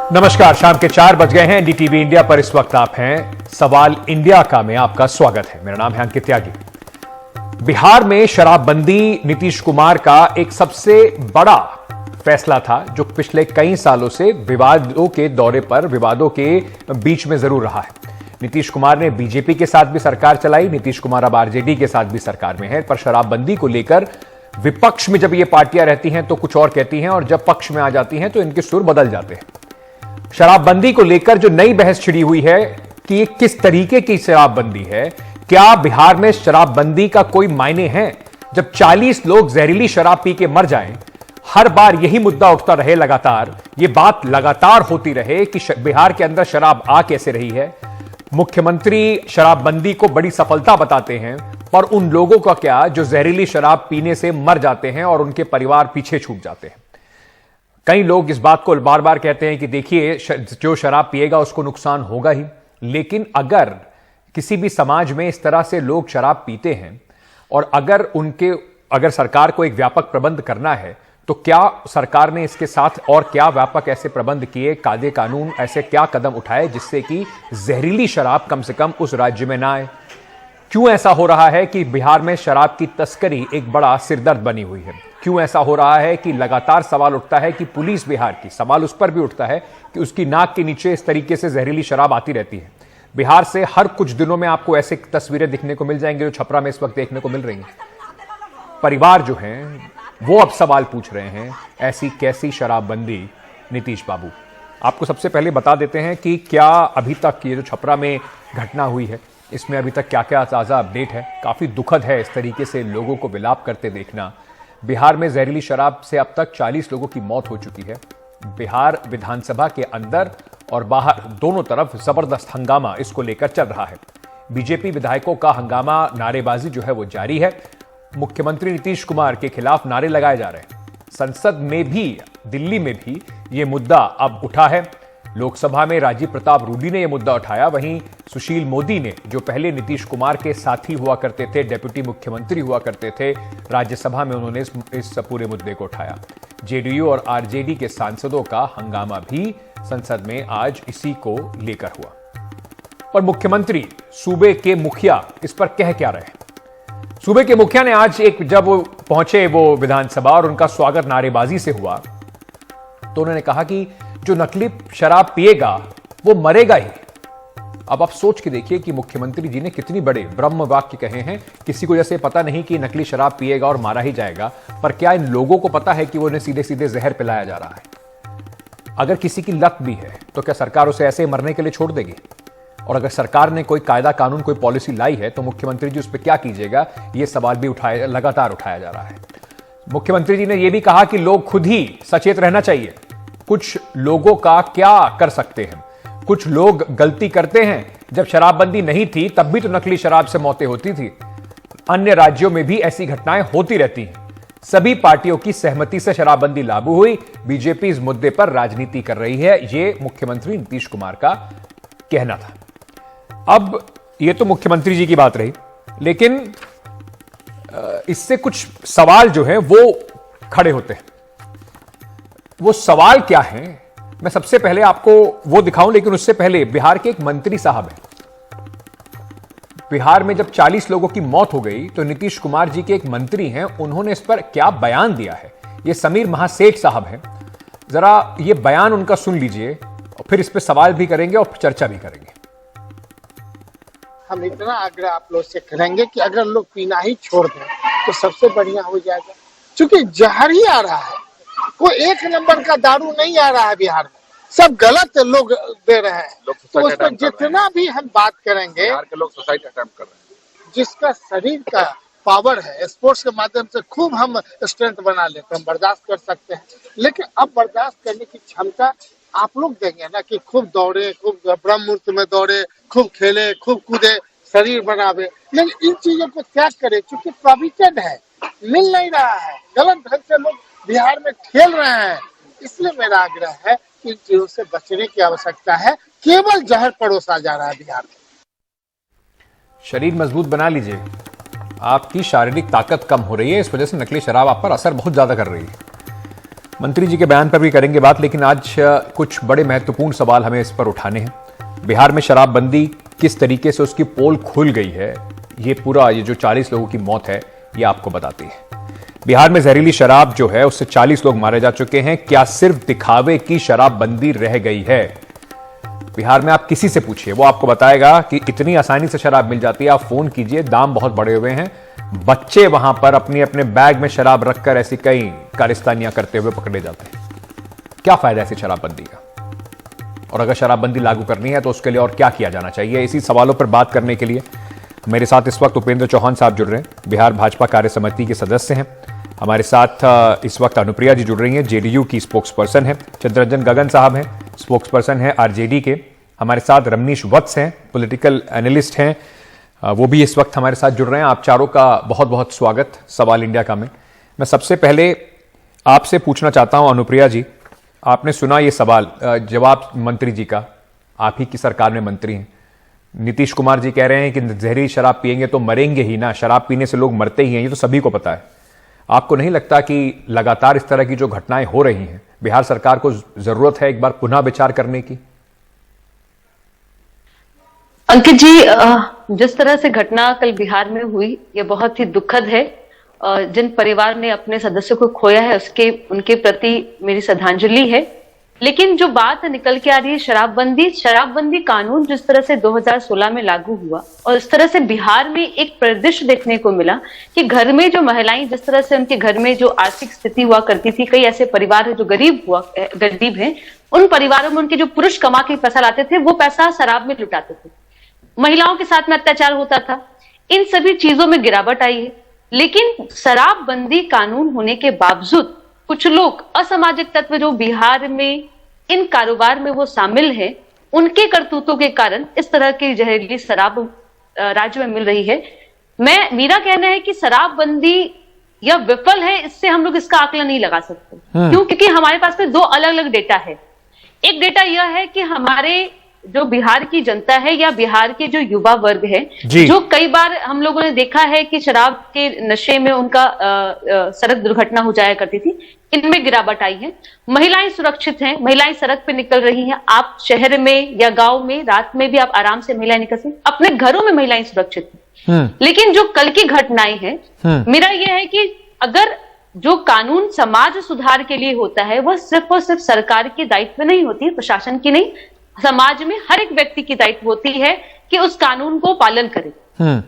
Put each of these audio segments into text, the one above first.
नमस्कार, शाम के 4 बज गए हैं। एनडीटीवी इंडिया पर इस वक्त आप हैं सवाल इंडिया का में आपका स्वागत है। मेरा नाम है अंकित त्यागी। बिहार में शराबबंदी नीतीश कुमार का एक सबसे बड़ा फैसला था जो पिछले कई सालों से विवादों के दौरे पर, विवादों के बीच में जरूर रहा है। नीतीश कुमार ने बीजेपी के साथ भी सरकार चलाई, नीतीश कुमार अब आरजेडी के साथ भी सरकार में है, पर शराबबंदी को लेकर विपक्ष में जब ये पार्टियां रहती हैं तो कुछ और कहती हैं और जब पक्ष में आ जाती हैं तो इनके सुर बदल जाते हैं। शराबबंदी को लेकर जो नई बहस छिड़ी हुई है कि ये किस तरीके की शराबबंदी है, क्या बिहार में शराबबंदी का कोई मायने है? जब 40 लोग जहरीली शराब पी के मर जाएं, हर बार यही मुद्दा उठता रहे, लगातार ये बात लगातार होती रहे कि बिहार के अंदर शराब आ कैसे रही है। मुख्यमंत्री शराबबंदी को बड़ी सफलता बताते हैं, पर उन लोगों का क्या जो जहरीली शराब पीने से मर जाते हैं और उनके परिवार पीछे छूट जाते हैं। कई लोग इस बात को बार बार कहते हैं कि देखिए, जो शराब पिएगा उसको नुकसान होगा ही, लेकिन अगर किसी भी समाज में इस तरह से लोग शराब पीते हैं और अगर सरकार को एक व्यापक प्रबंध करना है तो क्या सरकार ने इसके साथ और क्या व्यापक ऐसे प्रबंध किए, कायदे कानून ऐसे क्या कदम उठाए जिससे कि जहरीली शराब कम से कम उस राज्य में ना आए? क्यों ऐसा हो रहा है कि बिहार में शराब की तस्करी एक बड़ा सिरदर्द बनी हुई है? क्यों ऐसा हो रहा है कि लगातार सवाल उठता है कि पुलिस बिहार की, सवाल उस पर भी उठता है कि उसकी नाक के नीचे इस तरीके से जहरीली शराब आती रहती है? बिहार से हर कुछ दिनों में आपको ऐसे तस्वीरें दिखने को मिल जाएंगी जो छपरा में इस वक्त देखने को मिल रही हैं। परिवार जो हैं वो अब सवाल पूछ रहे हैं, ऐसी कैसी शराबबंदी नीतीश बाबू? आपको सबसे पहले बता देते हैं कि क्या अभी तक ये जो छपरा में घटना हुई है इसमें अभी तक क्या क्या ताज़ा अपडेट है। काफ़ी दुखद है इस तरीके से लोगों को विलाप करते देखना। बिहार में जहरीली शराब से अब तक 40 लोगों की मौत हो चुकी है। बिहार विधानसभा के अंदर और बाहर दोनों तरफ जबरदस्त हंगामा इसको लेकर चल रहा है। बीजेपी विधायकों का हंगामा, नारेबाजी जो है वो जारी है। मुख्यमंत्री नीतीश कुमार के खिलाफ नारे लगाए जा रहे हैं। संसद में भी, दिल्ली में भी ये मुद्दा अब उठा है। लोकसभा में राजीव प्रताप रूडी ने यह मुद्दा उठाया, वहीं सुशील मोदी ने, जो पहले नीतीश कुमार के साथी हुआ करते थे, डेप्यूटी मुख्यमंत्री हुआ करते थे, राज्यसभा में उन्होंने इस पूरे मुद्दे को उठाया। जेडीयू और आरजेडी के सांसदों का हंगामा भी संसद में आज इसी को लेकर हुआ। पर मुख्यमंत्री, सूबे के मुखिया इस पर कह क्या रहे? सूबे के मुखिया ने आज जब वो पहुंचे वो विधानसभा और उनका स्वागत नारेबाजी से हुआ तो उन्होंने कहा कि जो नकली शराब पिएगा वो मरेगा ही। अब आप सोच के देखिए कि मुख्यमंत्री जी ने कितनी बड़े ब्रह्म वाक्य कहे हैं। किसी को जैसे पता नहीं कि नकली शराब पिएगा और मारा ही जाएगा, पर क्या इन लोगों को पता है कि वो उन्हें सीधे सीधे जहर पिलाया जा रहा है? अगर किसी की लत भी है तो क्या सरकार उसे ऐसे मरने के लिए छोड़ देगी? और अगर सरकार ने कोई कायदा कानून, कोई पॉलिसी लाई है तो मुख्यमंत्री जी उस पर क्या कीजिएगा? ये सवाल भी लगातार उठाया जा रहा है। मुख्यमंत्री जी ने यह भी कहा कि लोग खुद ही सचेत रहना चाहिए। कुछ लोगों का क्या कर सकते हैं, कुछ लोग गलती करते हैं। जब शराबबंदी नहीं थी तब भी तो नकली शराब से मौतें होती थी। अन्य राज्यों में भी ऐसी घटनाएं होती रहती हैं। सभी पार्टियों की सहमति से शराबबंदी लागू हुई। बीजेपी इस मुद्दे पर राजनीति कर रही है, यह मुख्यमंत्री नीतीश कुमार का कहना था। अब यह तो मुख्यमंत्री जी की बात रही, लेकिन इससे कुछ सवाल जो हैं वो खड़े होते हैं। वो सवाल क्या है, मैं सबसे पहले आपको वो दिखाऊं, लेकिन उससे पहले बिहार के एक मंत्री साहब हैं। बिहार में जब 40 लोगों की मौत हो गई तो नीतीश कुमार जी के एक मंत्री हैं, उन्होंने इस पर क्या बयान दिया है। ये समीर महासेठ साहब हैं। जरा ये बयान उनका सुन लीजिए और फिर इस पर सवाल भी करेंगे और चर्चा भी करेंगे। हम इतना आग्रह आप लोग से करेंगे कि अगर लोग पीना ही छोड़ दें तो सबसे बढ़िया हो जाएगा, क्योंकि जहर ही आ रहा है। कोई एक नंबर का दारू नहीं आ रहा है बिहार में, सब गलत लोग दे रहे हैं। तो उस पर जितना भी हम बात करेंगे, बिहार के लोग सुसाइड अटेम्प्ट कर रहे हैं। जिसका शरीर का पावर है, स्पोर्ट्स के माध्यम से खूब हम स्ट्रेंथ बना लेते हैं, हम बर्दाश्त कर सकते हैं। लेकिन अब बर्दाश्त करने की क्षमता आप लोग देंगे ना, कि खूब दौड़े, खूब ब्रह्म मुहूर्त में दौड़े, खूब खेले, खूब कूदे, शरीर बनावे, लेकिन इन चीजों को त्याग करे। चूंकि प्रोविजन है, मिल नहीं रहा है, गलत ढंग से लोग बिहार में खेल रहे हैं, इसलिए मेरा आग्रह है कि इन चीजों से बचने की आवश्यकता है। केवल जहर परोसा जा रहा है बिहार में। शरीर मजबूत बना लीजिए, आपकी शारीरिक ताकत कम हो रही है, इस वजह से नकली शराब आप पर असर बहुत ज्यादा कर रही है। मंत्री जी के बयान पर भी करेंगे बात, लेकिन आज कुछ बड़े महत्वपूर्ण सवाल हमें इस पर उठाने हैं। बिहार में शराबबंदी किस तरीके से उसकी पोल खुल गई है, ये जो 40 लोगों की मौत है, ये आपको बताती है। बिहार में जहरीली शराब जो है उससे 40 लोग मारे जा चुके हैं। क्या सिर्फ दिखावे की शराबबंदी रह गई है? बिहार में आप किसी से पूछिए, वो आपको बताएगा कि इतनी आसानी से शराब मिल जाती है। आप फोन कीजिए, दाम बहुत बढ़े हुए हैं। बच्चे वहां पर अपने अपने बैग में शराब रखकर ऐसी कई कारस्तानियां करते हुए पकड़े जाते हैं। क्या फायदा ऐसी शराबबंदी का? और अगर शराबबंदी लागू करनी है तो उसके लिए और क्या किया जाना चाहिए? इसी सवालों पर बात करने के लिए मेरे साथ इस वक्त उपेंद्र चौहान साहब जुड़ रहे हैं, बिहार भाजपा कार्य समिति के सदस्य हैं। हमारे साथ इस वक्त अनुप्रिया जी जुड़ रही हैं, जेडीयू की स्पोक्स पर्सन है। चित्तरंजन गगन साहब हैं, स्पोक्स पर्सन है आरजेडी के। हमारे साथ रमनीश वत्स हैं, पॉलिटिकल एनालिस्ट हैं, वो भी इस वक्त हमारे साथ जुड़ रहे हैं। आप चारों का बहुत बहुत स्वागत सवाल इंडिया का में। मैं सबसे पहले आपसे पूछना चाहता हूं, अनुप्रिया जी, आपने सुना ये सवाल, जवाब मंत्री जी का, आप ही की सरकार में मंत्री हैं। नीतीश कुमार जी कह रहे हैं कि जहरीली शराब पिएंगे तो मरेंगे ही ना, शराब पीने से लोग मरते ही हैं, ये तो सभी को पता है। आपको नहीं लगता कि लगातार इस तरह की जो घटनाएं हो रही हैं, बिहार सरकार को जरूरत है एक बार पुनः विचार करने की? अंकित जी, जिस तरह से घटना कल बिहार में हुई, ये बहुत ही दुखद है। जिन परिवार ने अपने सदस्यों को खोया है उनके प्रति मेरी श्रद्धांजलि है। लेकिन जो बात निकल के आ रही है, शराबबंदी कानून जिस तरह से 2016 में लागू हुआ और इस तरह से बिहार में एक परिदृश्य देखने को मिला कि घर में जो महिलाएं, जिस तरह से उनके घर में जो आर्थिक स्थिति हुआ करती थी, कई ऐसे परिवार है जो गरीब हैं, उन परिवारों में उनके जो पुरुष कमा के पैसा लाते थे, वो पैसा शराब में लुटाते थे, महिलाओं के साथ में अत्याचार होता था। इन सभी चीजों में गिरावट आई है। लेकिन शराबबंदी कानून होने के बावजूद कुछ लोग, असामाजिक तत्व जो बिहार में इन कारोबार में वो शामिल हैं, उनके करतूतों के कारण इस तरह की जहरीली शराब राज्य में मिल रही है। मेरा कहना है कि शराबबंदी या विफल है, इससे हम लोग इसका आकलन नहीं लगा सकते। क्यों? क्योंकि हमारे पास में दो अलग अलग डेटा है। एक डेटा यह है कि हमारे जो बिहार की जनता है या बिहार के जो युवा वर्ग है, जो कई बार हम लोगों ने देखा है कि शराब के नशे में उनका सड़क दुर्घटना हो जाया करती थी, इनमें गिरावट आई है। महिलाएं सुरक्षित हैं, महिलाएं सड़क पे निकल रही हैं। आप शहर में या गांव में रात में भी आप आराम से महिलाएं निकल सकती, अपने घरों में महिलाएं सुरक्षित हैं। लेकिन जो कल की घटनाएं हैं, मेरा यह है कि अगर जो कानून समाज सुधार के लिए होता है, वह सिर्फ और सिर्फ सरकार के दायित्व नहीं होती है, प्रशासन की नहीं, समाज में हर एक व्यक्ति की दायित्व होती है कि उस कानून को पालन करे।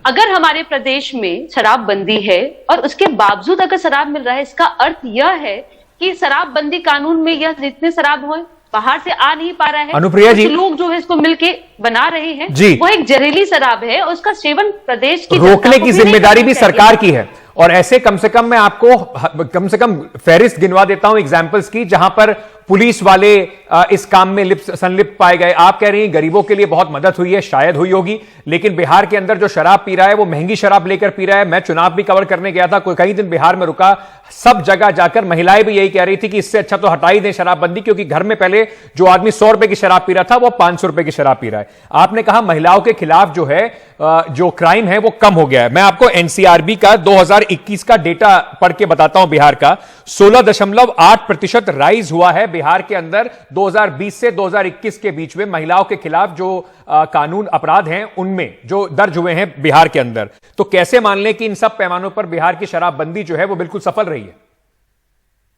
अगर हमारे प्रदेश में शराबबंदी है और उसके बावजूद अगर शराब मिल रहा है, इसका अर्थ यह है कि शराबबंदी कानून में यह जितने शराब हो बाहर से आ नहीं पा रहा है। अनुप्रिया जी, लोग जो है इसको मिलके बना रहे हैं, वो एक जहरीली शराब है और उसका सेवन प्रदेश की रोकने की जिम्मेदारी भी सरकार की है। और ऐसे कम से कम मैं आपको कम से कम फहरिस्त गिनवा देता हूं एग्जाम्पल्स की, जहां पर पुलिस वाले इस काम में संलिप्त पाए गए। आप कह रही हैं गरीबों के लिए बहुत मदद हुई है, शायद हुई होगी, लेकिन बिहार के अंदर जो शराब पी रहा है वो महंगी शराब लेकर पी रहा है। मैं चुनाव भी कवर करने गया था, कोई कई दिन बिहार में रुका, सब जगह जाकर महिलाएं भी यही कह रही थी कि इससे अच्छा तो हटा ही दें शराबबंदी, क्योंकि घर में पहले जो आदमी 100 रुपए की शराब पी रहा था वो 500 रुपए की शराब पी रहा है। आपने कहा महिलाओं के खिलाफ जो है जो क्राइम है वो कम हो गया है। मैं आपको एनसीआरबी का 2021 का डेटा पढ़ के बताता हूं। बिहार का 16.8% राइज हुआ है बिहार के अंदर 2020 से 2021 के बीच में महिलाओं के खिलाफ जो कानून अपराध हैं उनमें जो दर्ज हुए हैं बिहार के अंदर। तो कैसे मान लें कि इन सब पैमानों पर बिहार की शराबबंदी जो है वो बिल्कुल सफल रही है?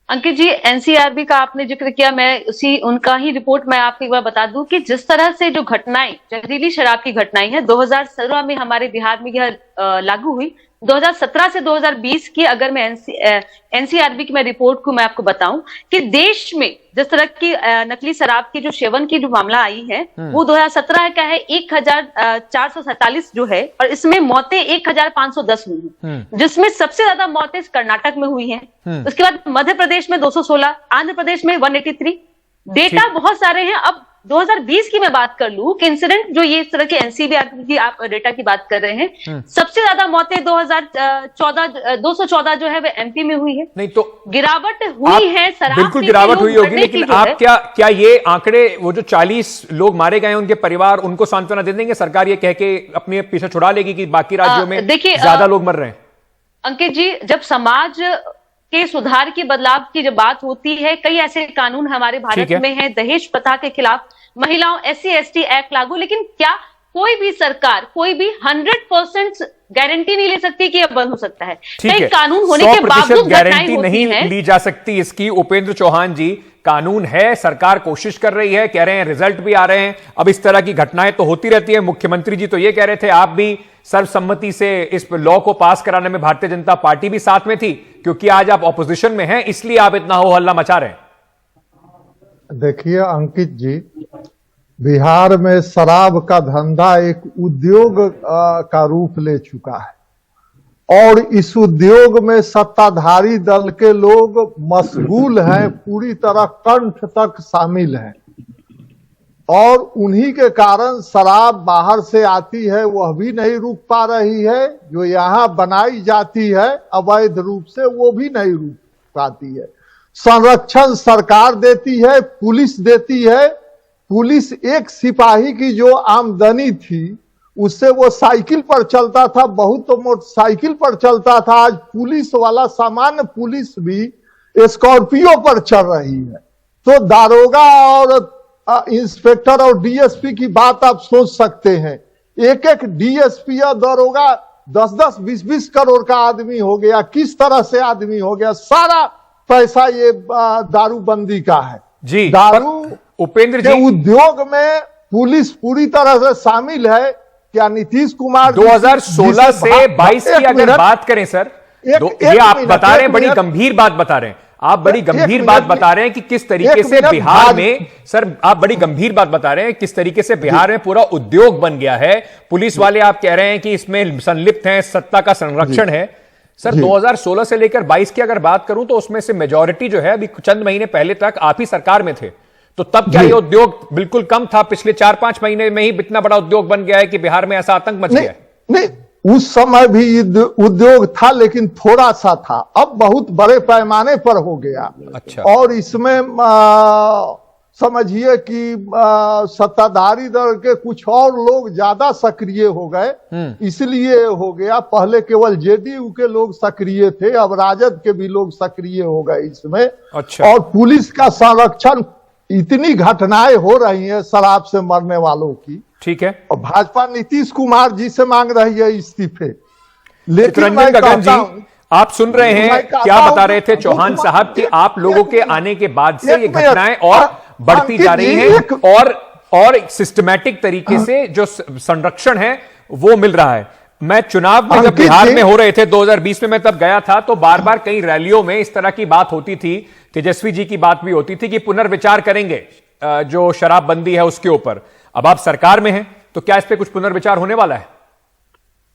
अंकित जी, एनसीआरबी का आपने जिक्र किया, मैं उनका ही रिपोर्ट मैं आपको एक बार बता दूं कि जिस तरह से जो घटनाएं, जहरीली शराब की घटनाएं हैं, 2017 में हमारे बिहार में यह लागू हुई। 2017 से 2020 की अगर मैं एनसीआरबी की मैं रिपोर्ट को मैं आपको बताऊं कि देश में जिस तरह की नकली शराब की जो सेवन की जो मामला आई है वो 2017 का है 1447 जो है, और इसमें मौतें 1510 हुई हैं, जिसमें सबसे ज्यादा मौतें कर्नाटक में हुई हैं। उसके बाद मध्य प्रदेश में 216, आंध्र प्रदेश में 183। डेटा बहुत सारे हैं। अब 2020 की मैं बात कर लूं कि इंसिडेंट जो ये इस तरह के एनसीबी की आप डेटा की बात कर रहे हैं, सबसे ज्यादा मौतें 214 जो है वो एमपी में हुई है। नहीं तो गिरावट हुई है, बिल्कुल गिरावट हुई होगी, लेकिन आप क्या ये आंकड़े, वो जो 40 लोग मारे गए उनके परिवार, उनको सांत्वना दे देंगे? सरकार ये कह के अपने पीछे छुड़ा लेगी कि बाकी राज्यों में ज्यादा लोग मर रहे हैं? अंकित जी, जब समाज के सुधार की, बदलाव की जब बात होती है, कई ऐसे कानून हमारे भारत में हैं, दहेज प्रथा के खिलाफ, महिलाओं SC/ST एक्ट लागू, लेकिन क्या कोई भी सरकार, कोई भी 100% गारंटी नहीं ले सकती कि यह बंद हो सकता है? कई कानून होने के बावजूद गारंटी नहीं ली जा सकती इसकी। उपेंद्र चौहान जी, कानून है, सरकार कोशिश कर रही है, कह रहे हैं रिजल्ट भी आ रहे हैं, अब इस तरह की घटनाएं तो होती रहती है। मुख्यमंत्री जी तो ये कह रहे थे, आप भी सर्वसम्मति से इस लॉ को पास कराने में भारतीय जनता पार्टी भी साथ में थी, क्योंकि आज आप ऑपोजिशन में हैं, इसलिए आप इतना हो हल्ला मचा रहे हैं। देखिए अंकित जी, बिहार में शराब का धंधा एक उद्योग का रूप ले चुका है और इस उद्योग में सत्ताधारी दल के लोग मशगूल हैं, पूरी तरह कंठ तक शामिल हैं और उन्हीं के कारण शराब बाहर से आती है वह भी नहीं रुक पा रही है, जो यहाँ बनाई जाती है अवैध रूप से वो भी नहीं रुक पाती है। संरक्षण सरकार देती है, पुलिस देती है। पुलिस एक सिपाही की जो आमदनी थी उससे वो साइकिल पर चलता था, बहुत तो मोटरसाइकिल पर चलता था, आज पुलिस वाला, सामान्य पुलिस भी स्कॉर्पियो पर चल रही है। तो दारोगा और इंस्पेक्टर और DSP की बात आप सोच सकते हैं, एक एक DSP या दारोगा 10-10, 20-20 करोड़ का आदमी हो गया। किस तरह से आदमी हो गया? सारा पैसा ये दारूबंदी का है जी। दारू उपेंद्र के जी, उद्योग में पुलिस पूरी तरह से शामिल है। क्या नीतीश कुमार 2016 से 22 की अगर बात करें सर, ये आप बता रहे हैं, बड़ी गंभीर बात बता रहे हैं आप, बड़ी गंभीर बात बता रहे हैं कि किस तरीके से बिहार में, सर आप बड़ी गंभीर बात बता रहे हैं किस तरीके से बिहार में पूरा उद्योग बन गया है। पुलिस वाले आप कह रहे हैं कि इसमें संलिप्त हैं, सत्ता का संरक्षण है। सर 2016 से लेकर 22 की अगर बात करूं तो उसमें से मेजॉरिटी जो है अभी चंद महीने पहले तक आप ही सरकार में थे, तो तब क्या ये उद्योग बिल्कुल कम था? पिछले 4-5 महीने में ही इतना बड़ा उद्योग बन गया है कि बिहार में ऐसा आतंक मच गया है? नहीं, उस समय भी उद्योग था लेकिन थोड़ा सा था, अब बहुत बड़े पैमाने पर हो गया। अच्छा। और इसमें समझिए कि सत्ताधारी दल के कुछ और लोग ज्यादा सक्रिय हो गए, इसलिए हो गया। पहले केवल JDU के लोग सक्रिय थे, अब राजद के भी लोग सक्रिय हो गए इसमें। अच्छा। और पुलिस का संरक्षण, इतनी घटनाएं हो रही हैं शराब से मरने वालों की, ठीक है, और भाजपा नीतीश कुमार जी से मांग रही है इस्तीफे। लेकिन चित्ररंजन गगन जी, आप सुन रहे हैं क्या बता रहे थे चौहान साहब कि आप लोगों के आने के बाद से ये घटनाएं और बढ़ती जा रही हैं और सिस्टमैटिक तरीके से जो संरक्षण है वो मिल रहा है। मैं चुनाव में जब बिहार में हो रहे थे 2020 में, मैं तब गया था, तो बार बार कई रैलियों में इस तरह की बात होती थी, तेजस्वी जी की बात भी होती थी कि पुनर्विचार करेंगे जो शराबबंदी है उसके ऊपर। अब आप सरकार में हैं तो क्या इस पे कुछ पुनर्विचार होने वाला है?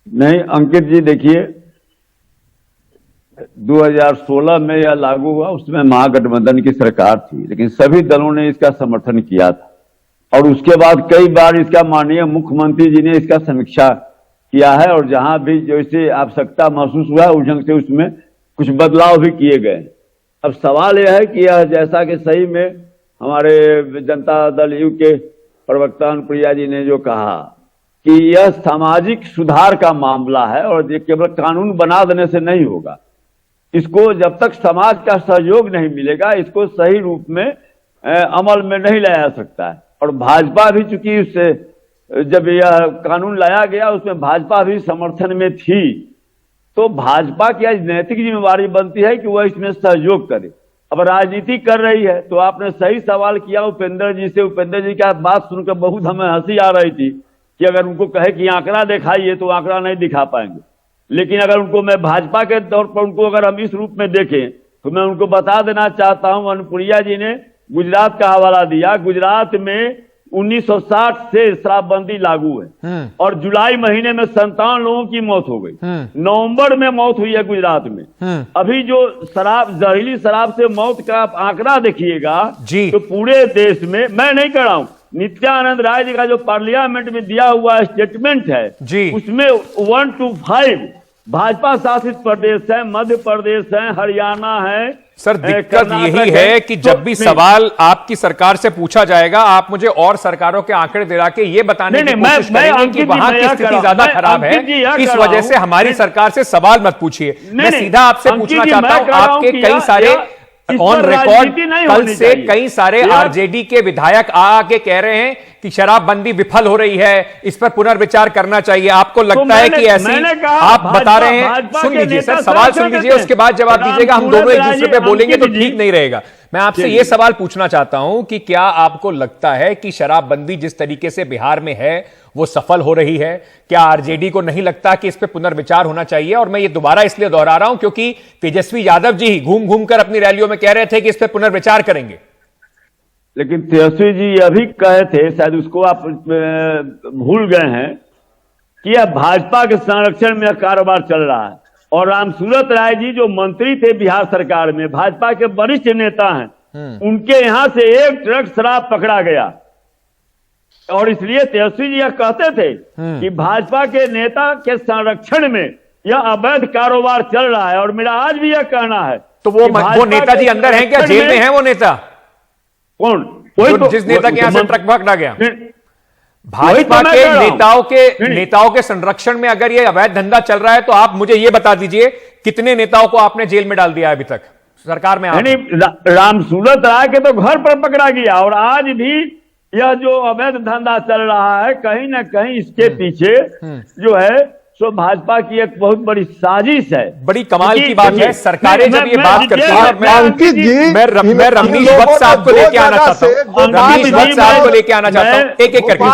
नहीं अंकित जी, देखिए 2016 में यह लागू हुआ, उसमें महागठबंधन की सरकार थी, लेकिन सभी दलों ने इसका समर्थन किया था और उसके बाद कई बार इसका माननीय मुख्यमंत्री जी ने इसका समीक्षा किया है और जहां भी जैसे आवश्यकता महसूस हुआ उस ढंग से उसमें कुछ बदलाव भी किए गए। अब सवाल यह है कि यह जैसा कि सही में हमारे जनता दल यू के प्रवक्ता अनुप्रिया जी ने जो कहा कि यह सामाजिक सुधार का मामला है और ये केवल कानून बना देने से नहीं होगा। इसको जब तक समाज का सहयोग नहीं मिलेगा, इसको सही रूप में अमल में नहीं लाया जा सकता है। और भाजपा भी चूंकि उससे जब यह कानून लाया गया उसमें भाजपा भी समर्थन में थी, तो भाजपा की आज नैतिक जिम्मेवारी बनती है कि वह इसमें सहयोग करे। अब राजनीति कर रही है, तो आपने सही सवाल किया उपेंद्र जी से। उपेंद्र जी की बात सुनकर बहुत हमें हंसी आ रही थी कि अगर उनको कहे कि आंकड़ा दिखाइए तो आंकड़ा नहीं दिखा पाएंगे, लेकिन अगर उनको मैं भाजपा के तौर पर उनको अगर हम इस रूप में देखें तो मैं उनको बता देना चाहता हूं, अनुप्रिया जी ने गुजरात का हवाला दिया। गुजरात में 1960 से शराबबंदी लागू है और जुलाई महीने में 57 लोगों की मौत हो गई। नवंबर में मौत हुई है गुजरात में। अभी जो जहरीली शराब से मौत का आंकड़ा देखिएगा तो पूरे देश में, मैं नहीं कर रहा हूं, नित्यानंद राय जी का जो पार्लियामेंट में दिया हुआ स्टेटमेंट है उसमें 1 to 5 भाजपा शासित प्रदेश है, मध्य प्रदेश है, हरियाणा है, सर दिक्कत यही है कि जब भी सवाल आपकी सरकार से पूछा जाएगा, आप मुझे और सरकारों के आंकड़े दिला के ये बताने की कोशिश करेंगे कि वहां की स्थिति ज्यादा खराब है, इस वजह से हमारी सरकार से सवाल मत पूछिए। मैं सीधा आपसे पूछना चाहता हूं, आपके कई सारे ऑन रिकॉर्ड कल से कई सारे आरजेडी के विधायक आके कह रहे हैं कि शराबबंदी विफल हो रही है, इस पर पुनर्विचार करना चाहिए। आपको लगता है कि ऐसी आप बता रहे हैं? सुन लीजिए सर, सवाल सुन लीजिए, उसके बाद जवाब दीजिएगा। हम दोनों एक दूसरे पे बोलेंगे तो ठीक नहीं रहेगा। मैं आपसे यह सवाल पूछना चाहता हूं कि क्या आपको लगता है कि शराबबंदी जिस तरीके से बिहार में है वो सफल हो रही है? क्या आरजेडी को नहीं लगता कि इस पे पुनर्विचार होना चाहिए? और मैं ये दोबारा इसलिए दोहरा रहा हूं क्योंकि तेजस्वी यादव जी ही घूम घूम कर अपनी रैलियों में कह रहे थे कि इस पे पुनर्विचार करेंगे। लेकिन तेजस्वी जी अभी कहे थे, शायद उसको आप भूल गए हैं, कि यह भाजपा के संरक्षण में कारोबार चल रहा है। और रामसूरत राय जी जो मंत्री थे बिहार सरकार में, भाजपा के वरिष्ठ नेता हैं, उनके यहां से एक ट्रक शराब पकड़ा गया। और इसलिए तेजस्वी जी यह कहते थे कि भाजपा के नेता के संरक्षण में यह अवैध कारोबार चल रहा है। और मेरा आज भी यह कहना है, तो वो नेताजी अंदर हैं क्या? जेल में हैं वो नेता? कौन? वही तो, जिस नेता के यहां से ट्रक पकड़ा गया। भाजपा के नेताओं के संरक्षण में अगर ये अवैध धंधा चल रहा है तो आप मुझे ये बता दीजिए कितने नेताओं को आपने जेल में डाल दिया है अभी तक सरकार में? रामसूरत राय के तो घर पर पकड़ा गया। और आज भी यह जो अवैध धंधा चल रहा है, कहीं ना कहीं इसके पीछे जो है सो भाजपा की एक बहुत बड़ी साजिश है। बड़ी कमाल की बात है, सरकारें जब ये बात करती है। मैं रमनीश वत्स साहब को लेके आना चाहता हूं, रमनीश वत्स साहब को लेके आना चाहता हूं, एक एक करके।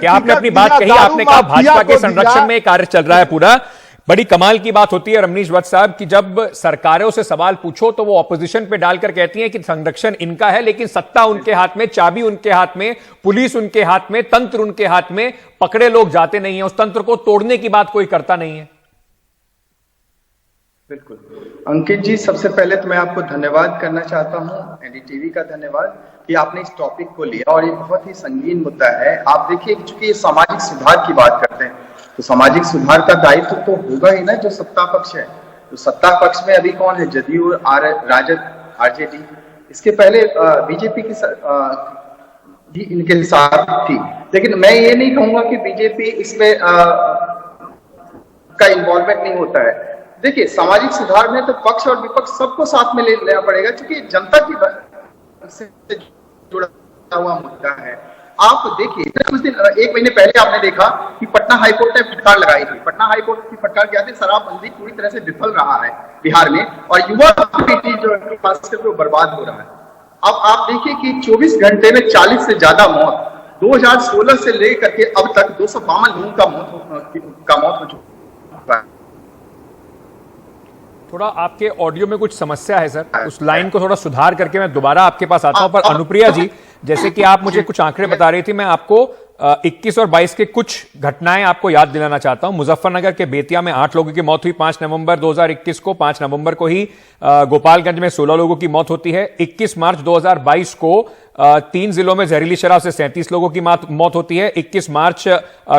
आपने अपनी बात कही, आपने कहा भाजपा के संरक्षण में कार्य चल रहा है पूरा। बड़ी कमाल की बात होती है रमनीश वत्स साहब कि जब सरकारों से सवाल पूछो तो वो ऑपोजिशन पे डालकर कहती हैं कि संरक्षण इनका है, लेकिन सत्ता उनके हाथ में, चाबी उनके हाथ में, पुलिस उनके हाथ में, तंत्र उनके हाथ में, पकड़े लोग जाते नहीं है। उस तंत्र को तोड़ने की बात कोई करता नहीं है। बिल्कुल अंकित जी, सबसे पहले तो मैं आपको धन्यवाद करना चाहता हूं, एनडीटीवी का धन्यवाद कि आपने इस टॉपिक को लिया। और ये बहुत ही संगीन मुद्दा है। आप देखिए, चूंकि सामाजिक सुधार की बात करते हैं तो सामाजिक सुधार का दायित्व तो होगा ही ना जो सत्ता पक्ष है। तो सत्ता पक्ष में अभी कौन है? जदयू, राजद, आरजेडी। इसके पहले बीजेपी की भी इनके साथ थी। लेकिन मैं ये नहीं कहूंगा कि बीजेपी इसमें का इन्वॉल्वमेंट नहीं होता है। देखिए, सामाजिक सुधार में तो पक्ष और विपक्ष सबको साथ में लेना पड़ेगा, क्योंकि जनता की से जुड़ा हुआ मुद्दा है। आप देखिए, कुछ दिन, एक महीने पहले आपने देखा कि पटना हाईकोर्ट ने फटकार लगाई थी। पटना हाईकोर्ट की फटकार क्या थी? शराबबंदी पूरी तरह से विफल रहा है बिहार में, और युवा पीढ़ी जो है खासकर वो बर्बाद हो रहा है। अब आप देखिए कि 24 घंटे में 40 से ज्यादा मौत 2016 से लेकर के अब तक 252 लोगों का मौत हो चुका है। थोड़ा आपके ऑडियो में कुछ समस्या है सर, उस लाइन को थोड़ा सुधार करके मैं दोबारा आपके पास आता हूं। पर अनुप्रिया जी, जैसे कि आप मुझे कुछ आंकड़े बता रही थी, मैं आपको 21 और 22 के कुछ घटनाएं आपको याद दिलाना चाहता हूं। मुजफ्फरनगर के बेतिया में 8 लोगों की मौत हुई 5 नवंबर 2021 को। 5 नवंबर को ही गोपालगंज में 16 लोगों की मौत होती है। 21 मार्च 2022 को 3 जिलों में जहरीली शराब से 37 लोगों की मौत होती है। 21 मार्च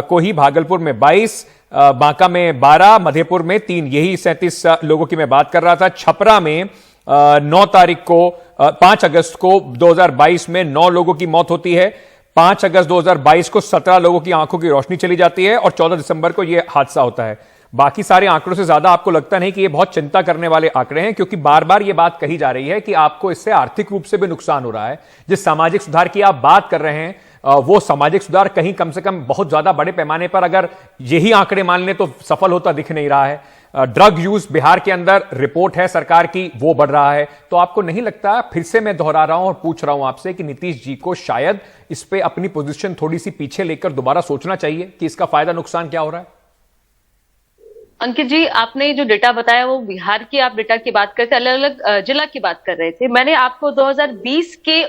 को ही भागलपुर में 22, बांका में 12, मधेपुर में 3, यही 37 लोगों की मैं बात कर रहा था। छपरा में 9 तारीख को 5 अगस्त को 2022 में 9 लोगों की मौत होती है। 5 अगस्त 2022 को 17 लोगों की आंखों की रोशनी चली जाती है और 14 दिसंबर को यह हादसा होता है। बाकी सारे आंकड़ों से ज्यादा आपको लगता नहीं कि ये बहुत चिंता करने वाले आंकड़े हैं, क्योंकि बार बार ये बात कही जा रही है कि आपको इससे आर्थिक रूप से भी नुकसान हो रहा है। जिस सामाजिक सुधार की आप बात कर रहे हैं वो सामाजिक सुधार कहीं कम से कम बहुत ज्यादा बड़े पैमाने पर अगर यही आंकड़े मान लें तो सफल होता दिख नहीं रहा है। ड्रग यूज बिहार के अंदर रिपोर्ट है सरकार की, वो बढ़ रहा है। तो आपको नहीं लगता, फिर से मैं दोहरा रहा हूं और पूछ रहा हूं आपसे, कि नीतीश जी को शायद इस पे अपनी पोजीशन थोड़ी सी पीछे लेकर दोबारा सोचना चाहिए कि इसका फायदा नुकसान क्या हो रहा है? अंकित जी, आपने जो डेटा बताया वो बिहार की आप डेटा की बात करते, अलग अलग जिला की बात कर रहे थे। मैंने आपको 2020 के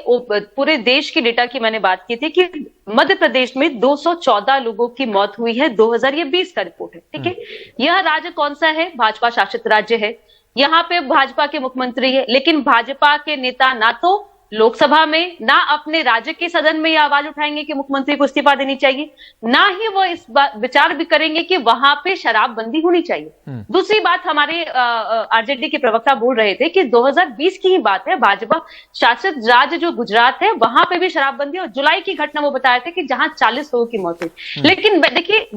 पूरे देश की डेटा की मैंने बात की थी कि मध्य प्रदेश में 214 लोगों की मौत हुई है। 2020 का रिपोर्ट है, ठीक है। यह राज्य कौन सा है? भाजपा शासित राज्य है। यहाँ पे भाजपा के मुख्यमंत्री है, लेकिन भाजपा के नेता ना तो लोकसभा में, ना अपने राज्य के सदन में ये आवाज उठाएंगे कि मुख्यमंत्री को इस्तीफा देनी चाहिए, ना ही वो इस विचार भी करेंगे कि वहां पे शराबबंदी होनी चाहिए। दूसरी बात, हमारे आरजेडी के प्रवक्ता बोल रहे थे कि 2020 की ही बात है, भाजपा शासित राज्य जो गुजरात है वहां पे भी शराबबंदी, और जुलाई की घटना वो बताए थे कि जहां 40 लोगों की मौत हुई। लेकिन देखिए,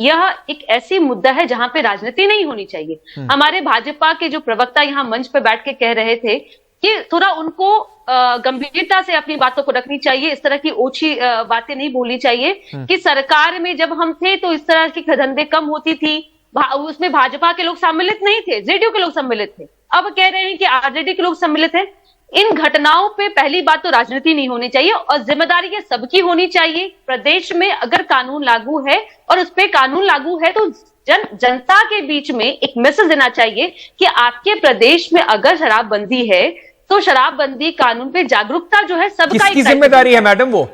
यह एक ऐसी मुद्दा है जहां पे राजनीति नहीं होनी चाहिए। हमारे भाजपा के जो प्रवक्ता यहाँ मंच पे बैठ के कह रहे थे कि थोड़ा उनको गंभीरता से अपनी बातों को रखनी चाहिए, इस तरह की ओछी बातें नहीं बोलनी चाहिए कि सरकार में जब हम थे तो इस तरह की धंधे कम होती थी, उसमें भाजपा के लोग सम्मिलित नहीं थे, जेडीयू के लोग सम्मिलित थे। अब कह रहे हैं कि आरजेडी के लोग सम्मिलित हैं। इन घटनाओं पे पहली बात तो राजनीति नहीं होनी चाहिए और जिम्मेदारी ये सबकी होनी चाहिए। प्रदेश में अगर कानून लागू है और उस पर कानून लागू है तो जनता के बीच में एक मैसेज देना चाहिए कि आपके प्रदेश में अगर शराबबंदी है तो शराबबंदी कानून पे जागरूकता जो है सबका। किसकी जिम्मेदारी है मैडम वो?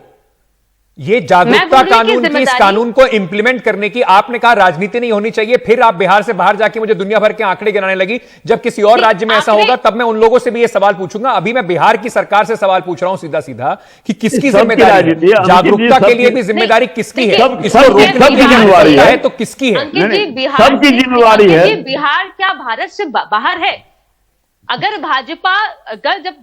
ये जागरूकता कानून की, इस कानून को इंप्लीमेंट करने की आपने कहा राजनीति नहीं होनी चाहिए, फिर आप बिहार से बाहर जाके मुझे दुनिया भर के आंकड़े गिनाने लगी। जब किसी और राज्य में ऐसा होगा तब मैं उन लोगों से भी ये सवाल पूछूंगा। अभी मैं बिहार की सरकार से सवाल पूछ रहा हूं सीधा सीधा कि किसकी जिम्मेदारी है? जागरूकता के लिए भी जिम्मेदारी किसकी है? इसको रोकने की जिम्मेदारी है तो किसकी है? सबकी जिम्मेदारी है। बिहार क्या भारत से बाहर है? अगर भाजपा जब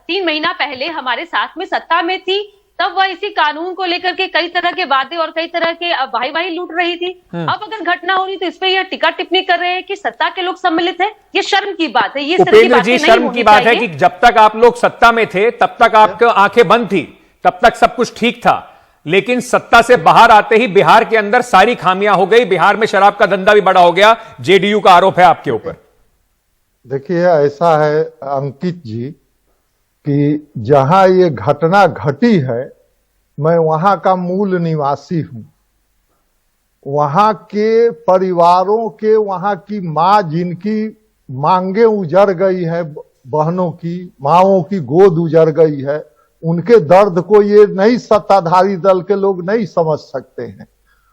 3 महीना पहले हमारे साथ में सत्ता में थी तब वह इसी कानून को लेकर के कई तरह के वादे और कई तरह के वाही लूट रही थी। अब अगर घटना हो रही तो इस पे यह टिक्का टिप्पणी कर रहे हैं कि सत्ता के लोग सम्मिलित हैं। ये शर्म की बात है। ये उपेंद्र जी, शर्म की बात है कि जब तक आप लोग सत्ता में थे तब तक आपकी आंखें बंद थी, तब तक सब कुछ ठीक था, लेकिन सत्ता से बाहर आते ही बिहार के अंदर सारी खामियां हो गई। बिहार में शराब का धंधा भी बड़ा हो गया। जेडीयू का आरोप है आपके ऊपर। देखिए, ऐसा है अंकित जी कि जहां ये घटना घटी है, मैं वहां का मूल निवासी हूं। वहां के परिवारों के, वहां की मां जिनकी मांगे उजड़ गई है, बहनों की, माओं की गोद उजड़ गई है, उनके दर्द को ये नहीं सत्ताधारी दल के लोग नहीं समझ सकते हैं।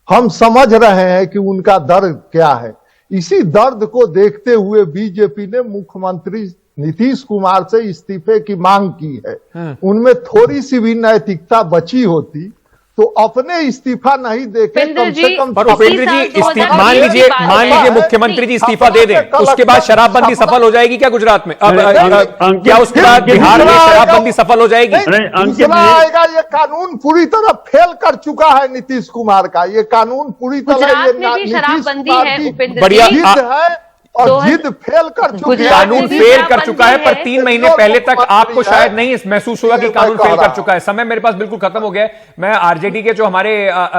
हम समझ रहे हैं कि उनका दर्द क्या है। इसी दर्द को देखते हुए बीजेपी ने मुख्यमंत्री नीतीश कुमार से इस्तीफे की मांग की है। उनमें थोड़ी सी भी नैतिकता बची होती तो अपने इस्तीफा नहीं देके कम से कम। पर उपेंद्र जी, मान लीजिए मुख्यमंत्री जी इस्तीफा दे दें, उसके बाद शराबबंदी सफल हो जाएगी क्या गुजरात में? अब क्या उसके बाद बिहार में शराबबंदी सफल हो जाएगी? दूसरा आएगा, ये कानून पूरी तरह फेल कर चुका है नीतीश कुमार का। ये कानून पूरी तरह शराबबंदी है, बढ़िया है और जिद फेल कर चुकी है। कानून फेल कर चुका है, पर 3 महीने पहले तक आपको शायद नहीं महसूस हुआ कि कानून फेल कर चुका है। समय मेरे पास बिल्कुल खत्म हो गया है। मैं आरजेडी के जो हमारे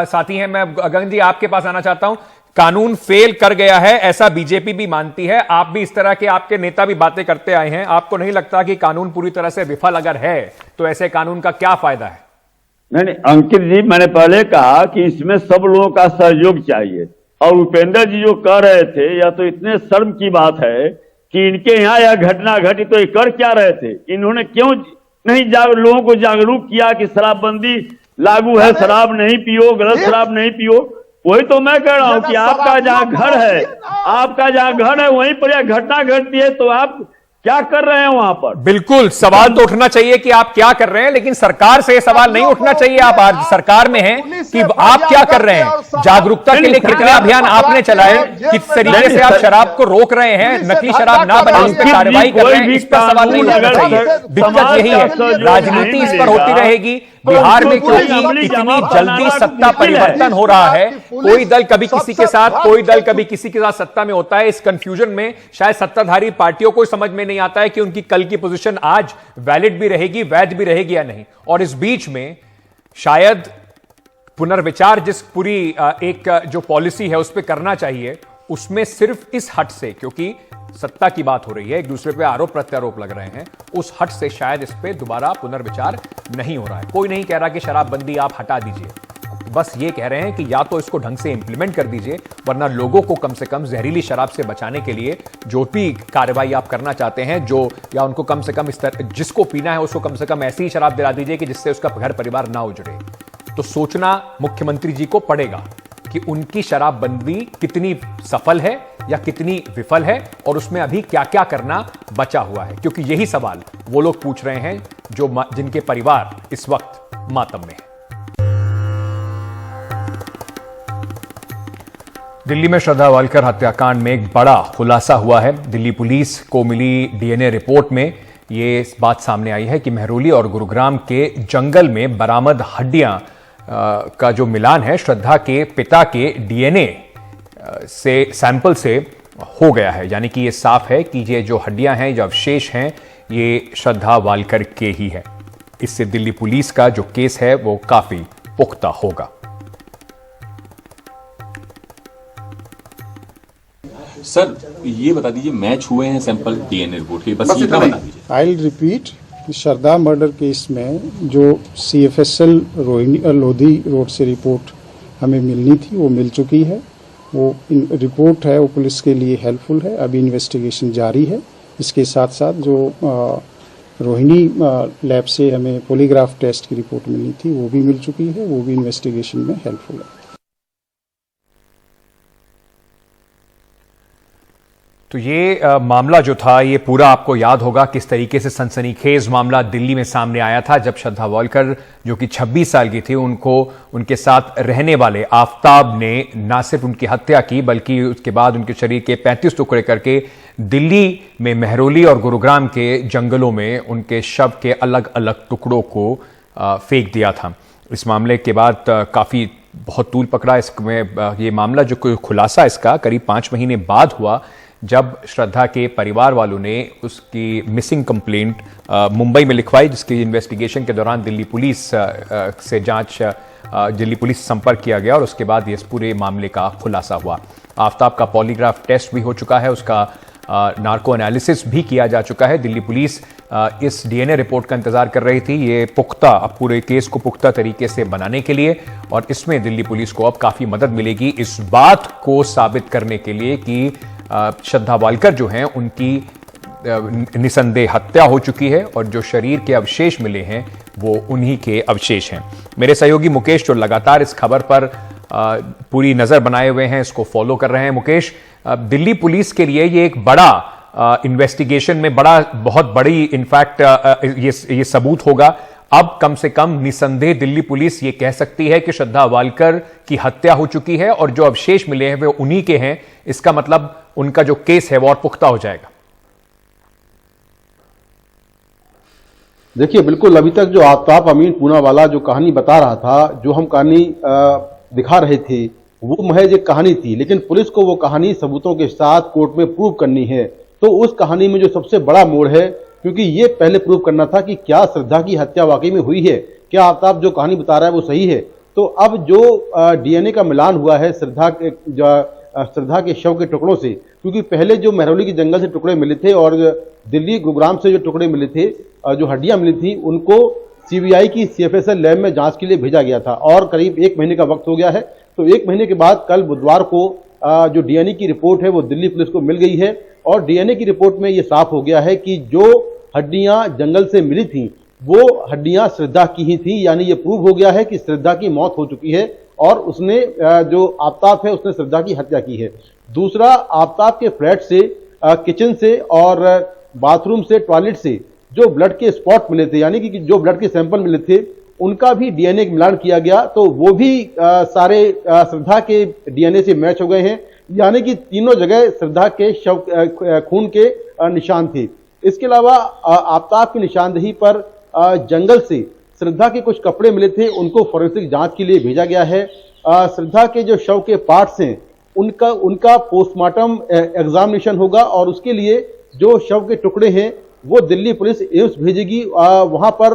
साथी हैं, मैं गगन जी आपके पास आना चाहता हूं। कानून फेल कर गया है ऐसा बीजेपी भी मानती है, आप भी इस तरह के, आपके नेता भी बातें करते आए हैं। आपको नहीं लगता कि कानून पूरी तरह से विफल अगर है तो ऐसे कानून का क्या फायदा है? नहीं, अंकित जी, मैंने पहले कहा कि इसमें सब लोगों का सहयोग चाहिए। और उपेंद्र जी जो कह रहे थे, या तो इतने शर्म की बात है कि इनके यहाँ यह घटना घटी तो ये कर क्या रहे थे? इन्होंने क्यों नहीं लोगों को जागरूक किया कि शराबबंदी लागू है, शराब नहीं पियो, गलत शराब नहीं पियो? वही तो मैं कह रहा हूं कि आपका जहां घर है, वहीं पर यह घटना घटती है तो आप क्या कर रहे हैं वहां पर? बिल्कुल सवाल तो उठना चाहिए कि आप क्या कर रहे हैं, लेकिन सरकार से सवाल नहीं उठना चाहिए। आप आज सरकार में हैं कि आप क्या कर रहे हैं? जागरूकता के लिए कितने अभियान आपने चलाए, किस तरीके से आप शराब को रोक रहे हैं, नकली शराब ना बने उस पर कार्रवाई कर रहे हैं, इस पर सवाल नहीं उठना चाहिए। दिक्कत यही है, राजनीति इस पर होती रहेगी। बिहार में क्योंकि इतनी जल्दी सत्ता परिवर्तन हो रहा है, कोई दल कभी किसी के साथ, कोई दल कभी किसी के साथ सत्ता में होता है। इस कंफ्यूजन में शायद सत्ताधारी पार्टियों को समझ में नहीं आता है कि उनकी कल की पोजीशन आज वैलिड भी रहेगी, वैध भी रहेगी या नहीं। और इस बीच में शायद पुनर्विचार जिस पूरी एक जो पॉलिसी है उस पर करना चाहिए, उसमें सिर्फ इस हट से, क्योंकि सत्ता की बात हो रही है, एक दूसरे पे आरोप प्रत्यारोप लग रहे हैं, उस हट से शायद इस पे दोबारा पुनर्विचार नहीं हो रहा है। कोई नहीं कह रहा कि शराबबंदी आप हटा दीजिए, बस ये कह रहे हैं कि या तो इसको ढंग से इंप्लीमेंट कर दीजिए, वरना लोगों को कम से कम जहरीली शराब से बचाने के लिए जो भी कार्रवाई आप करना चाहते हैं, जो या उनको कम से कम इस तरह जिसको पीना है उसको कम से कम ऐसी ही शराब दिला दीजिए कि जिससे उसका घर परिवार ना उजड़े। तो सोचना मुख्यमंत्री जी को पड़ेगा। कि उनकी शराबबंदी कितनी सफल है या कितनी विफल है और उसमें अभी क्या क्या करना बचा हुआ है, क्योंकि यही सवाल वो लोग पूछ रहे हैं जिनके परिवार इस वक्त मातम में है। दिल्ली में श्रद्धा वालकर हत्याकांड में एक बड़ा खुलासा हुआ है। दिल्ली पुलिस को मिली डीएनए रिपोर्ट में ये बात सामने आई है कि मेहरौली और गुरुग्राम के जंगल में बरामद हड्डियां का जो मिलान है श्रद्धा के पिता के डीएनए से सैंपल से हो गया है। यानी कि ये साफ है कि ये जो हड्डियां हैं, जो अवशेष हैं, ये श्रद्धा वालकर के ही है। इससे दिल्ली पुलिस का जो केस है वो काफी पुख्ता होगा। सर ये बता दीजिए, मैच हुए हैं सैंपल डीएनए रिपोर्ट के, बस इतना बता दीजिए। I will repeat, Shraddha murder case में जो CFSL रोहिणी लोधी रोड से रिपोर्ट हमें मिलनी थी वो मिल चुकी है। वो रिपोर्ट है वो पुलिस के लिए हेल्पफुल है। अभी इन्वेस्टिगेशन जारी है। इसके साथ साथ जो रोहिणी लैब से हमें पॉलीग्राफ टेस्ट की रिपोर्ट मिलनी थी वो भी मिल चुकी है। वो भी इन्वेस्टिगेशन में हेल्पफुल है। तो ये मामला जो था, ये पूरा आपको याद होगा किस तरीके से सनसनीखेज मामला दिल्ली में सामने आया था जब श्रद्धा वालकर जो कि 26 साल की थी, उनको उनके साथ रहने वाले आफताब ने ना सिर्फ उनकी हत्या की बल्कि उसके बाद उनके शरीर के 35 टुकड़े करके दिल्ली में मेहरौली और गुरुग्राम के जंगलों में उनके शव के अलग अलग टुकड़ों को फेंक दिया था। इस मामले के बाद काफ़ी बहुत तूल पकड़ा। इसमें ये मामला जो खुलासा इसका करीब 5 महीने बाद हुआ जब श्रद्धा के परिवार वालों ने उसकी मिसिंग कंप्लेंट मुंबई में लिखवाई, जिसकी इन्वेस्टिगेशन के दौरान दिल्ली पुलिस से संपर्क किया गया और उसके बाद इस पूरे मामले का खुलासा हुआ। आफताब का पॉलीग्राफ टेस्ट भी हो चुका है, उसका नार्को एनालिसिस भी किया जा चुका है। दिल्ली पुलिस इस डीएनए रिपोर्ट का इंतजार कर रही थी, ये पुख्ता, अब पूरे केस को पुख्ता तरीके से बनाने के लिए, और इसमें दिल्ली पुलिस को अब काफी मदद मिलेगी इस बात को साबित करने के लिए कि श्रद्धा वालकर जो हैं उनकी निसंदेह हत्या हो चुकी है और जो शरीर के अवशेष मिले हैं वो उन्हीं के अवशेष हैं। मेरे सहयोगी मुकेश जो लगातार इस खबर पर पूरी नजर बनाए हुए हैं, इसको फॉलो कर रहे हैं। मुकेश, दिल्ली पुलिस के लिए ये एक बड़ा इन्वेस्टिगेशन में बहुत बड़ी इनफैक्ट ये सबूत होगा। अब कम से कम निसंदेह दिल्ली पुलिस ये कह सकती है कि श्रद्धा वालकर की हत्या हो चुकी है और जो अवशेष मिले हैं वे उन्हीं के हैं। इसका मतलब उनका जो केस है वो और पुख्ता हो जाएगा। देखिए, बिल्कुल अभी तक जो आफताब अमीन पूनावाला जो कहानी बता रहा था, जो हम कहानी दिखा रहे थे, वो महज एक कहानी थी, लेकिन पुलिस को वो कहानी सबूतों के साथ कोर्ट में प्रूव करनी है। तो उस कहानी में जो सबसे बड़ा मोड़ है, क्योंकि ये पहले प्रूव करना था कि क्या श्रद्धा की हत्या वाकई में हुई है, क्या आफताब जो कहानी बता रहा है वो सही है। तो अब जो डीएनए का मिलान हुआ है श्रद्धा के शव के टुकड़ों से, क्योंकि पहले जो मेहरौली के जंगल से टुकड़े मिले थे और दिल्ली गुरुग्राम से जो टुकड़े मिले थे, जो हड्डियां मिली थी, उनको CBI की CFSL लैब में जांच के लिए भेजा गया था और करीब 1 महीने का वक्त हो गया है। तो 1 महीने के बाद कल बुधवार को जो डीएनए की रिपोर्ट है वो दिल्ली पुलिस को मिल गई है और डीएनए की रिपोर्ट में ये साफ हो गया है कि जो हड्डियां जंगल से मिली थी वो हड्डियां श्रद्धा की ही थी। यानी ये प्रूव हो गया है कि श्रद्धा की मौत हो चुकी है और उसने जो आफताब है उसने श्रद्धा की हत्या की है। दूसरा, आफताब के फ्लैट से, किचन से और बाथरूम से, टॉयलेट से जो ब्लड के स्पॉट मिले थे, यानी कि जो ब्लड के सैंपल मिले थे, उनका भी डीएनए मिलान किया गया। तो वो भी सारे श्रद्धा के डीएनए से मैच हो गए हैं। यानी कि तीनों जगह श्रद्धा के शव खून के निशान थे। इसके अलावा आफताब की निशानदेही पर जंगल से श्रद्धा के कुछ कपड़े मिले थे, उनको फोरेंसिक जांच के लिए भेजा गया है। श्रद्धा के जो शव के पार्ट्स हैं उनका पोस्टमार्टम एग्जामिनेशन होगा और उसके लिए जो शव के टुकड़े हैं वो दिल्ली पुलिस एम्स भेजेगी। वहां पर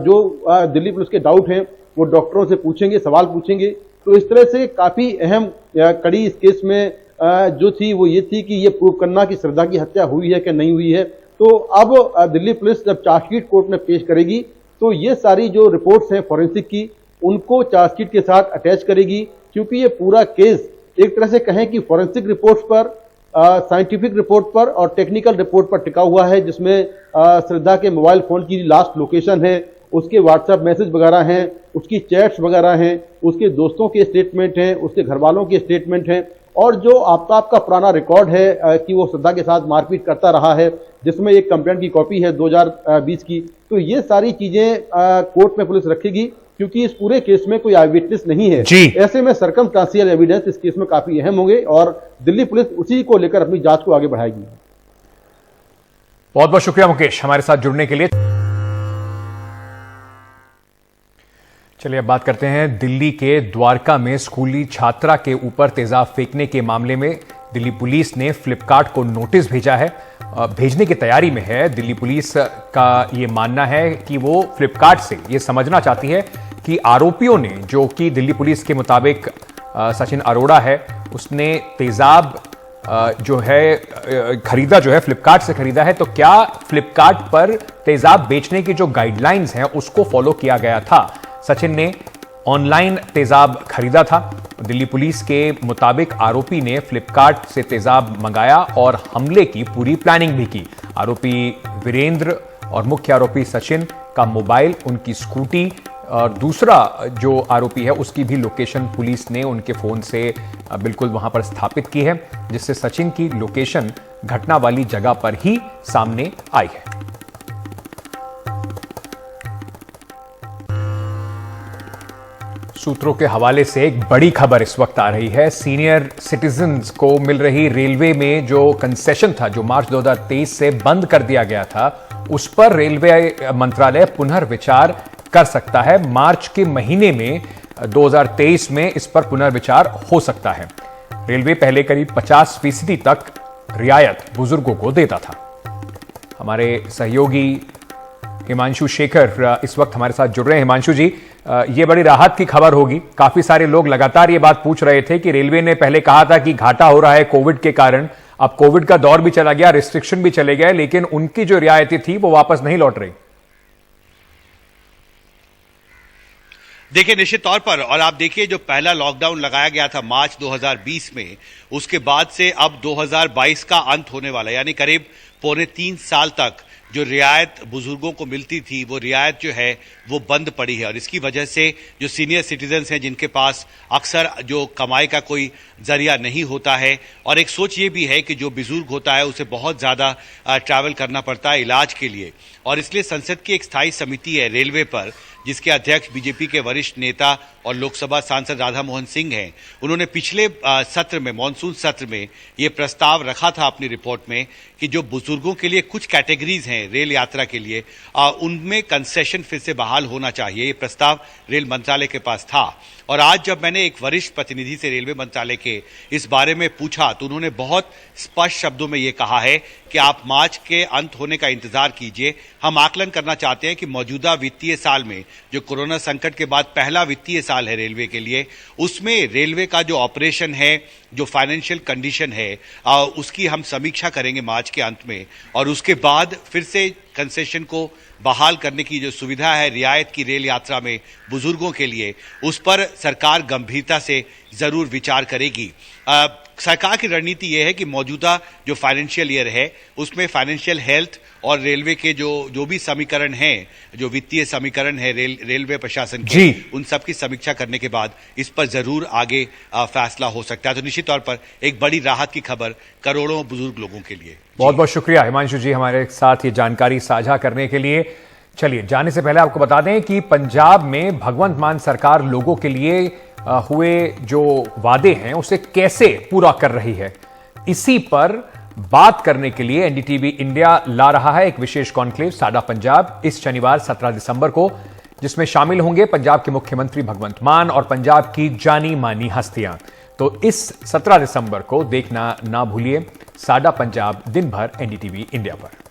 जो दिल्ली पुलिस के डाउट हैं वो डॉक्टरों से पूछेंगे, सवाल पूछेंगे। तो इस तरह से काफी अहम कड़ी इस केस में जो थी वो ये थी कि ये प्रूव करना कि श्रद्धा की हत्या हुई है कि नहीं हुई है। तो अब दिल्ली पुलिस जब चार्जशीट कोर्ट में पेश करेगी तो ये सारी जो रिपोर्ट्स हैं फॉरेंसिक की, उनको चार्जशीट के साथ अटैच करेगी, क्योंकि ये पूरा केस एक तरह से कहें कि फॉरेंसिक रिपोर्ट्स पर, साइंटिफिक रिपोर्ट पर और टेक्निकल रिपोर्ट पर टिका हुआ है, जिसमें श्रद्धा के मोबाइल फोन की लास्ट लोकेशन है, उसके व्हाट्सएप मैसेज वगैरह हैं, उसकी चैट्स वगैरह हैं, उसके दोस्तों के स्टेटमेंट हैं, उसके घर वालों के स्टेटमेंट हैं, और जो आफ्ताब का पुराना रिकॉर्ड है कि वो श्रद्धा के साथ मारपीट करता रहा है, जिसमें एक कंप्लेंट की कॉपी है 2020 की। तो ये सारी चीजें कोर्ट में पुलिस रखेगी, क्योंकि इस पूरे केस में कोई आई विटनेस नहीं है। ऐसे में सर्कमस्टेंशियल एविडेंस इस केस में काफी अहम होंगे और दिल्ली पुलिस उसी को लेकर अपनी जांच को आगे बढ़ाएगी। बहुत बहुत शुक्रिया मुकेश हमारे साथ जुड़ने के लिए। चलिए अब बात करते हैं दिल्ली के द्वारका में स्कूली छात्रा के ऊपर तेजाब फेंकने के मामले में दिल्ली पुलिस ने फ्लिपकार्ट को नोटिस भेजा है, भेजने की तैयारी में है। दिल्ली पुलिस का यह मानना है कि वो फ्लिपकार्ट से यह समझना चाहती है कि आरोपियों ने, जो कि दिल्ली पुलिस के मुताबिक सचिन अरोड़ा है, उसने तेजाब जो है खरीदा, जो है फ्लिपकार्ट से खरीदा है, तो क्या फ्लिपकार्ट पर तेजाब बेचने की जो गाइडलाइंस हैं उसको फॉलो किया गया था। सचिन ने ऑनलाइन तेजाब खरीदा था। दिल्ली पुलिस के मुताबिक आरोपी ने फ्लिपकार्ट से तेजाब मंगाया और हमले की पूरी प्लानिंग भी की। आरोपी वीरेंद्र और मुख्य आरोपी सचिन का मोबाइल, उनकी स्कूटी और दूसरा जो आरोपी है उसकी भी लोकेशन पुलिस ने उनके फोन से बिल्कुल वहां पर स्थापित की है, जिससे सचिन की लोकेशन घटना वाली जगह पर ही सामने आई है। सूत्रों के हवाले से एक बड़ी खबर इस वक्त आ रही है। सीनियर सिटीजन्स को मिल रही रेलवे में जो कंसेशन था, जो मार्च 2023 से बंद कर दिया गया था, उस पर रेलवे मंत्रालय पुनर्विचार कर सकता है। मार्च के महीने में 2023 में इस पर पुनर्विचार हो सकता है। रेलवे पहले करीब 50% तक रियायत बुजुर्गों को देता था। हमारे सहयोगी हिमांशु शेखर इस वक्त हमारे साथ जुड़ रहे हैं। हिमांशु जी, ये बड़ी राहत की खबर होगी। काफी सारे लोग लगातार ये बात पूछ रहे थे कि रेलवे ने पहले कहा था कि घाटा हो रहा है कोविड के कारण, अब कोविड का दौर भी चला गया, रिस्ट्रिक्शन भी चले गए, लेकिन उनकी जो रियायतें थी वो वापस नहीं लौट रही। देखिए, निश्चित तौर पर, और आप देखिए जो पहला लॉकडाउन लगाया गया था मार्च 2020 में, उसके बाद से अब 2022 का अंत होने वाला है, यानी करीब 2.25 साल तक जो रियायत बुजुर्गों को मिलती थी वो रियायत जो है वो बंद पड़ी है। और इसकी वजह से जो सीनियर सिटीजन्स हैं, जिनके पास अक्सर जो कमाई का कोई जरिया नहीं होता है, और एक सोच ये भी है कि जो बुजुर्ग होता है उसे बहुत ज़्यादा ट्रैवल करना पड़ता है इलाज के लिए, और इसलिए संसद की एक स्थायी समिति है रेलवे पर, जिसके अध्यक्ष बीजेपी के वरिष्ठ नेता और लोकसभा सांसद राधा मोहन सिंह हैं। उन्होंने पिछले सत्र में, मानसून सत्र में, ये प्रस्ताव रखा था अपनी रिपोर्ट में कि जो बुजुर्गों के लिए कुछ कैटेगरीज हैं रेल यात्रा के लिए, उनमें कंसेशन फिर से बहाल होना चाहिए। ये प्रस्ताव रेल मंत्रालय के पास था, और आज जब मैंने एक वरिष्ठ प्रतिनिधि से रेलवे मंत्रालय के इस बारे में पूछा तो उन्होंने बहुत स्पष्ट शब्दों में ये कहा है कि आप मार्च के अंत होने का इंतजार कीजिए। हम आकलन करना चाहते हैं कि मौजूदा वित्तीय साल में, जो कोरोना संकट के बाद पहला वित्तीय साल है रेलवे के लिए, उसमें रेलवे का जो ऑपरेशन है, जो फाइनेंशियल कंडीशन है, उसकी हम समीक्षा करेंगे मार्च के अंत में, और उसके बाद फिर से कंसेशन को बहाल करने की जो सुविधा है रियायत की रेल यात्रा में बुजुर्गों के लिए, उस पर सरकार गंभीरता से जरूर विचार करेगी। सरकार की रणनीति यह है कि मौजूदा जो फाइनेंशियल ईयर है उसमें फाइनेंशियल हेल्थ और रेलवे के जो भी समीकरण हैं, जो वित्तीय समीकरण है रेलवे प्रशासन के, उन सब की समीक्षा करने के बाद इस पर जरूर आगे फैसला हो सकता है। तो निश्चित तौर पर एक बड़ी राहत की खबर करोड़ों बुजुर्ग लोगों के लिए। बहुत बहुत शुक्रिया हिमांशु जी हमारे साथ ये जानकारी साझा करने के लिए। चलिए, जाने से पहले आपको बता दें कि पंजाब में भगवंत मान सरकार लोगों के लिए हुए जो वादे हैं उसे कैसे पूरा कर रही है, इसी पर बात करने के लिए एनडीटीवी इंडिया ला रहा है एक विशेष कॉन्क्लेव साडा पंजाब इस शनिवार 17 दिसंबर को, जिसमें शामिल होंगे पंजाब के मुख्यमंत्री भगवंत मान और पंजाब की जानी मानी हस्तियां। तो इस 17 दिसंबर को देखना ना भूलिए साडा पंजाब दिन भर एनडीटीवी इंडिया पर।